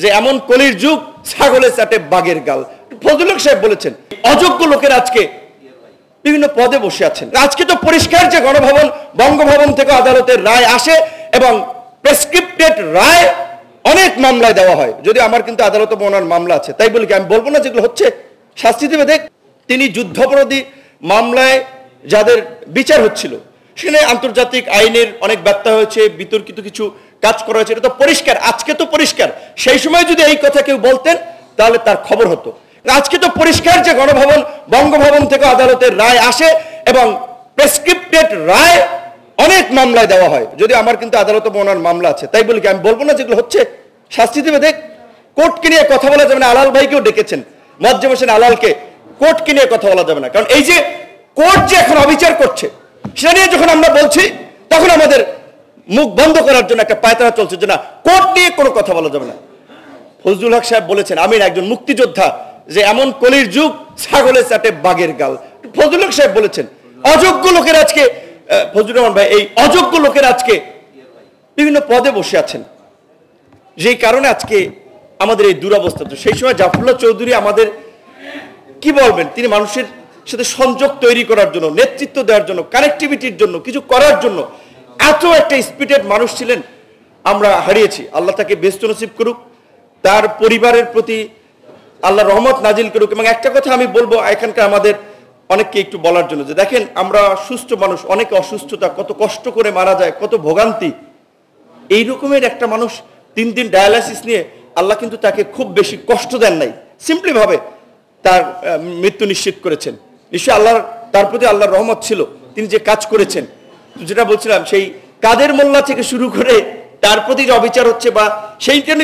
যে এমন কলির যুগ ছাগলে চাটে বাঘের গাল। ফজলুল হক সাহেব বলেছেন অযোগ্য লোকের আজকে বিভিন্ন পদে বসে আছেন। আজকে তো পরিষ্কার যে গণভবন বঙ্গভবন থেকে আদালতের রায় আসে এবং প্রেসক্রিপ্টেড রায় অনেক মামলায় দেওয়া হয়। যদি আমার কিন্তু আদালতে বনার মামলা আছে, তাই বলি কি আমি বলবো না যেগুলো হচ্ছে শাস্তি দেবে। দেখ, তিনি যুদ্ধাপরাধী মামলায় যাদের বিচার হচ্ছিল সেখানে আন্তর্জাতিক আইনের অনেক ব্যত্যয় হয়েছে, বিতর্কিত কিছু কাজ করা হয়েছে, এটা তো পরিষ্কার। আজকে তো পরিষ্কার, সেই সময় যদি এই কথা কেউ বলতেন তাহলে তার খবর হতো। আজকে তো পরিষ্কার যে গণভবন বঙ্গভবন থেকে আদালতের রায় আসে এবং প্রেসক্রিপ্টেড রায় অনেক মামলায় দেওয়া হয়। যদি আমার কিন্তু আদালতে বনার মামলা আছে, তাই বলি কি আমি বলবো না যেগুলো হচ্ছে শাস্তি দেবে। দেখ, কোর্টকে নিয়ে কথা বলা যাবে না। আলাল ভাইকেও ডেকেছেন, মোয়াজ্জেম হোসেন আলালকে, কোর্টকে নিয়ে কথা বলা যাবে না। কারণ এই যে কোর্ট যে এখন অবিচার করছে সেটা নিয়ে যখন আমরা বলছি তখন আমাদের মুখ বন্ধ করার জন্য একটা পায়তারা চলছে যে না, কোর্ট নিয়ে কোনো কথা বলা যাবে না। ফজলুল হক সাহেব বলেছেন আমি একজন মুক্তিযোদ্ধা, যে এমন কলির যুগ ছাগলে চাটে বাঘের গাল। ফজলুল হক সাহেব বলেছেন অযোগ্য লোকের আজকে, ফজলুর রহমান ভাই, এই অযোগ্য লোকের আজকে বিভিন্ন পদে বসে আছেন, যেই কারণে আজকে আমাদের এই দুরবস্থা। তো সেই সময় জাফরুল্লাহ চৌধুরী আমাদের কি বলবেন, তিনি মানুষের সাথে সংযোগ তৈরি করার জন্য, নেতৃত্ব দেওয়ার জন্য, কানেক্টিভিটির জন্য, কিছু করার জন্য এত একটা স্পিরিটেড মানুষ ছিলেন, আমরা হারিয়েছি। আল্লাহ তাকে বেস্ত নসিব করুক, তার পরিবারের প্রতি আল্লাহ রহমত নাজিল করুক। এবং একটা কথা আমি বলবো এখানকার আমাদের অনেককে একটু বলার জন্য, যে দেখেন আমরা সুস্থ মানুষ, অনেকে অসুস্থতা, কত কষ্ট করে মারা যায়, কত ভোগান্তি। এই রকমের একটা মানুষ 3 দিন ডায়ালাইসিস নিয়ে আল্লাহ কিন্তু তাকে খুব বেশি কষ্ট দেন নাই, সিম্পলি ভাবে তার মৃত্যু নিশ্চিত করেছেন। নিশ্চয়ই আল্লাহর তার প্রতি আল্লাহর রহমত ছিল, তিনি যে কাজ করেছেন। যেটা বলছিলাম, সেই কাদের মোল্লা থেকে শুরু করে তার প্রতি যে অবিচার হচ্ছে, বা সেই জন্য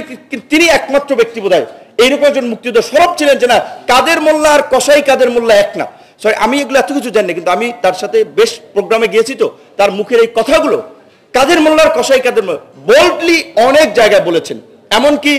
তিনি একমাত্র ব্যক্তি বোধহয় এইরকম একজন মুক্তিযোদ্ধা সরব ছিলেন যে না, কাদের মোল্লা আর কসাই কাদের মোল্লা এক না। সরি, আমি এগুলো এত কিছু জানি না, কিন্তু আমি তার সাথে বেশ প্রোগ্রামে গিয়েছি, তো তার মুখের এই কথাগুলো কাদের মোল্লার কসাই কাদের মোল্লা বোল্ডলি অনেক জায়গায় বলেছেন। এমনকি